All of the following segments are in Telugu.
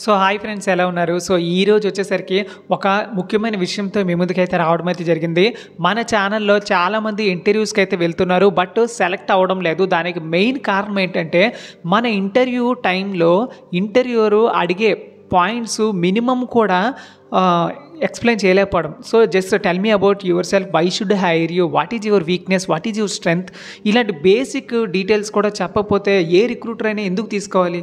సో హాయ్ ఫ్రెండ్స్, ఎలా ఉన్నారు? సో ఈరోజు వచ్చేసరికి ఒక ముఖ్యమైన విషయంతో మీ ముందుకైతే రావడం అయితే జరిగింది. మన ఛానల్లో చాలామంది ఇంటర్వ్యూస్కి అయితే వెళ్తున్నారు, బట్ సెలెక్ట్ అవ్వడం లేదు. దానికి మెయిన్ కారణం ఏంటంటే మన ఇంటర్వ్యూ టైంలో ఇంటర్వ్యూరు అడిగే పాయింట్స్ మినిమం కూడా ఎక్స్ప్లెయిన్ చేయలేకపోవడం. So just tell me about yourself, why should hire you, what is your weakness, what is your strength, ఇలాంటి బేసిక్ డీటెయిల్స్ కూడా చెప్పకపోతే ఏ రిక్రూటర్ అయినా ఎందుకు తీసుకోవాలి?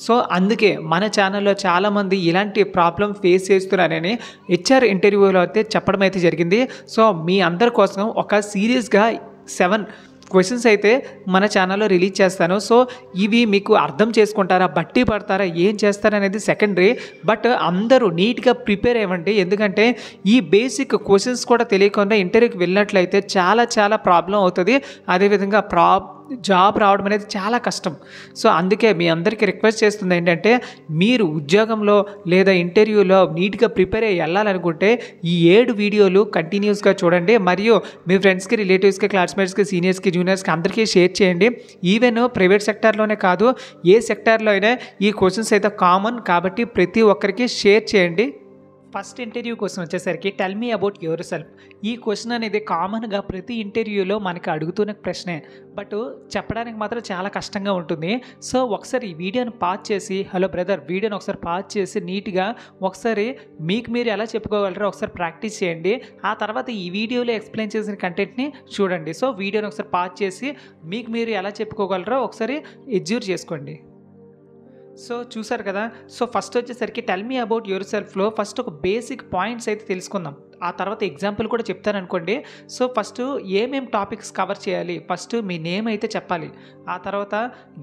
సో అందుకే మన ఛానల్లో చాలామంది ఇలాంటి ప్రాబ్లం ఫేస్ చేస్తున్నారని హెచ్ఆర్ ఇంటర్వ్యూలో అయితే చెప్పడం అయితే జరిగింది. సో మీ అందరి కోసం ఒక సీరియస్గా 7 క్వశ్చన్స్ అయితే మన ఛానల్లో రిలీజ్ చేస్తాను. సో ఇవి మీకు అర్థం చేసుకుంటారా, బట్టి పడతారా, ఏం చేస్తారనేది సెకండరీ. బట్ అందరూ నీట్గా ప్రిపేర్ అవ్వండి. ఎందుకంటే ఈ బేసిక్ క్వశ్చన్స్ కూడా తెలియకుండా ఇంటర్వ్యూకి వెళ్ళినట్లయితే చాలా ప్రాబ్లం అవుతుంది. అదేవిధంగా జాబ్ రావడం అనేది చాలా కష్టం. సో అందుకే మీ అందరికీ రిక్వెస్ట్ చేస్తుంది ఏంటంటే, మీరు ఉద్యోగంలో లేదా ఇంటర్వ్యూలో నీట్గా ప్రిపేర్ అయ్యి వెళ్ళాలనుకుంటే ఈ 7 వీడియోలు కంటిన్యూస్గా చూడండి. మరియు మీ ఫ్రెండ్స్కి, రిలేటివ్స్కి, క్లాస్మేట్స్కి, సీనియర్స్కి, జూనియర్స్కి అందరికీ షేర్ చేయండి. ఈవెన్ ప్రైవేట్ సెక్టార్లోనే కాదు, ఏ సెక్టార్లో అయినా ఈ క్వశ్చన్స్ అయితే కామన్ కాబట్టి ప్రతి ఒక్కరికి షేర్ చేయండి. ఫస్ట్ ఇంటర్వ్యూ క్వశ్చన్ వచ్చేసరికి tell me about your self. ఈ క్వశ్చన్ అనేది కామన్గా ప్రతి ఇంటర్వ్యూలో మనకి అడుగుతున్న ప్రశ్నే, బట్ చెప్పడానికి మాత్రం చాలా కష్టంగా ఉంటుంది. సో ఒకసారి ఈ వీడియోని పాజ్ చేసి, హలో బ్రదర్, వీడియోని ఒకసారి పాజ్ చేసి నీట్గా ఒకసారి మీకు మీరు ఎలా చెప్పుకోగలరో ఒకసారి ప్రాక్టీస్ చేయండి. ఆ తర్వాత ఈ వీడియోలో ఎక్స్ప్లెయిన్ చేసిన కంటెంట్ని చూడండి. సో వీడియోని ఒకసారి పాజ్ చేసి మీకు మీరు ఎలా చెప్పుకోగలరో ఒకసారి ఎగ్జ్యూర్ చేసుకోండి. సో చూసారు కదా. సో ఫస్ట్ వచ్చేసరికి టెల్ మీ అబౌట్ యువర్ సెల్ఫ్లో ఫస్ట్ ఒక బేసిక్ పాయింట్స్ అయితే తెలుసుకుందాం. ఆ తర్వాత ఎగ్జాంపుల్ కూడా చెప్తాను అనుకోండి. సో ఫస్ట్ ఏమేం టాపిక్స్ కవర్ చేయాలి, ఫస్ట్ మీ నేమ్ అయితే చెప్పాలి. ఆ తర్వాత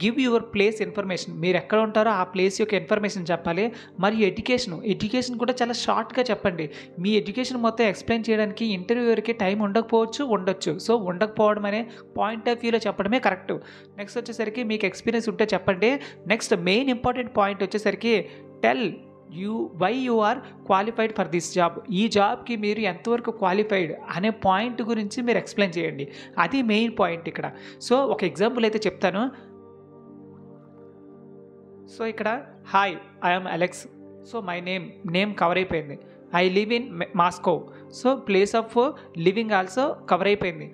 గివ్ యువర్ ప్లేస్ ఇన్ఫర్మేషన్, మీరు ఎక్కడ ఉంటారో ఆ ప్లేస్ యొక్క ఇన్ఫర్మేషన్ చెప్పాలి. మరియు ఎడ్యుకేషన్ కూడా చాలా షార్ట్గా చెప్పండి. మీ ఎడ్యుకేషన్ మొత్తం ఎక్స్ప్లెయిన్ చేయడానికి ఇంటర్వ్యూవర్కి టైం ఉండొచ్చు. సో ఉండకపోవడం అనే పాయింట్ ఆఫ్ వ్యూలో చెప్పడమే కరెక్ట్. నెక్స్ట్ వచ్చేసరికి మీకు ఎక్స్పీరియన్స్ ఉంటే చెప్పండి. నెక్స్ట్ మెయిన్ ఇంపార్టెంట్ పాయింట్ వచ్చేసరికి tell why you are qualified for this job. ఈ జాబ్కి మీరు ఎంతవరకు క్వాలిఫైడ్ అనే పాయింట్ గురించి మీరు ఎక్స్ప్లెయిన్ చేయండి. అది మెయిన్ పాయింట్ ఇక్కడ. సో ఒక ఎగ్జాంపుల్ అయితే చెప్తాను. సో ఇక్కడ hi, I'm Alex. So my name cover అయిపోయింది. I live in Moscow. So place of living also cover అయిపోయింది.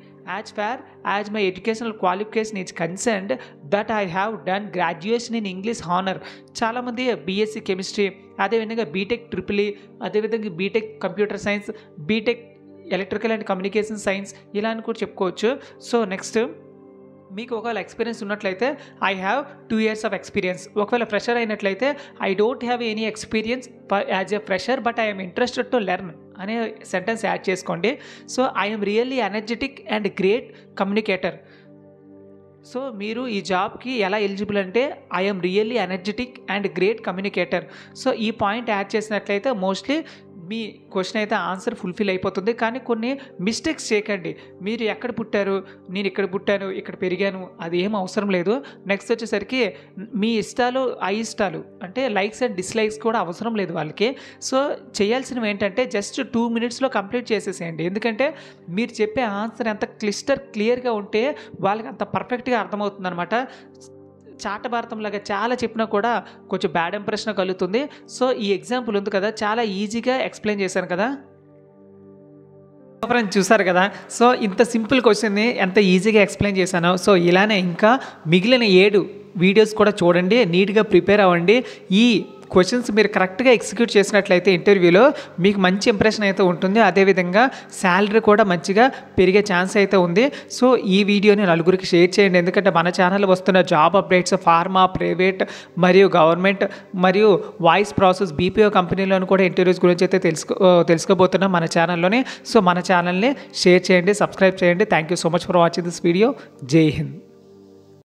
As my educational qualification is concerned, that I have done graduation in English honor. చాలామంది బీఎస్సీ కెమిస్ట్రీ, అదేవిధంగా బీటెక్ ట్రిపుల్, అదేవిధంగా BTech computer science, BTech electrical and communication science ఇలా అని కూడా చెప్పుకోవచ్చు. సో నెక్స్ట్ మీకు ఒకవేళ ఎక్స్పీరియన్స్ ఉన్నట్లయితే I have 2 years of experience. ఒకవేళ ఫ్రెషర్ అయినట్లయితే I don't have any experience as a fresher, but I'm interested to learn అనే సెంటెన్స్ యాడ్ చేసుకోండి. So I'm really energetic and great communicator. So మీరు ఈ జాబ్కి ఎలా ఎలిజిబుల్ అంటే I'm really energetic and great communicator. So ఈ పాయింట్ యాడ్ చేసినట్లయితే మోస్ట్లీ మీ క్వశ్చన్ అయితే ఆన్సర్ ఫుల్ఫిల్ అయిపోతుంది. కానీ కొన్ని మిస్టేక్స్ చేయకండి. మీరు ఎక్కడ పుట్టారు, నేను ఇక్కడ పుట్టాను, ఇక్కడ పెరిగాను, అది ఏం అవసరం లేదు. నెక్స్ట్ వచ్చేసరికి మీ ఇష్టాలు, అయిష్టాలు అంటే లైక్స్ అండ్ డిస్లైక్స్ కూడా అవసరం లేదు వాళ్ళకి. సో చేయాల్సినవి ఏంటంటే జస్ట్ 2 minutesలో కంప్లీట్ చేసేసేయండి. ఎందుకంటే మీరు చెప్పే ఆన్సర్ ఎంత క్లియర్గా ఉంటే వాళ్ళకి అంత పర్ఫెక్ట్గా అర్థమవుతుంది అనమాట. చాట భారతం లాగా చాలా చెప్పినా కూడా కొంచెం బ్యాడ్ ఇంప్రెషన్ కలుగుతుంది. సో ఈ ఎగ్జాంపుల్ ఉంది కదా, చాలా ఈజీగా ఎక్స్ప్లెయిన్ చేశాను కదా ఫ్రెండ్స్, చూసారు కదా. సో ఇంత సింపుల్ క్వశ్చన్ని ఎంత ఈజీగా ఎక్స్ప్లెయిన్ చేశాను. సో ఇలానే ఇంకా మిగిలిన 7 వీడియోస్ కూడా చూడండి, నీట్గా ప్రిపేర్ అవ్వండి. ఈ క్వశ్చన్స్ మీరు కరెక్ట్గా ఎగ్జిక్యూట్ చేసినట్లయితే ఇంటర్వ్యూలో మీకు మంచి ఇంప్రెషన్ అయితే ఉంటుంది. అదేవిధంగా శాలరీ కూడా మంచిగా పెరిగే ఛాన్స్ అయితే ఉంది. సో ఈ వీడియోని నలుగురికి షేర్ చేయండి. ఎందుకంటే మన ఛానల్లో వస్తున్న జాబ్ అప్డేట్స్ ఫార్మా, ప్రైవేట్ మరియు గవర్నమెంట్ మరియు వాయిస్ ప్రాసెస్ బీపీఓ కంపెనీలోని కూడా ఇంటర్వ్యూస్ గురించి అయితే తెలుసుకోబోతున్నాం మన ఛానల్లోనే. సో మన ఛానల్ని షేర్ చేయండి, సబ్స్క్రైబ్ చేయండి. Thank you so much for watching this video. జై హింద్.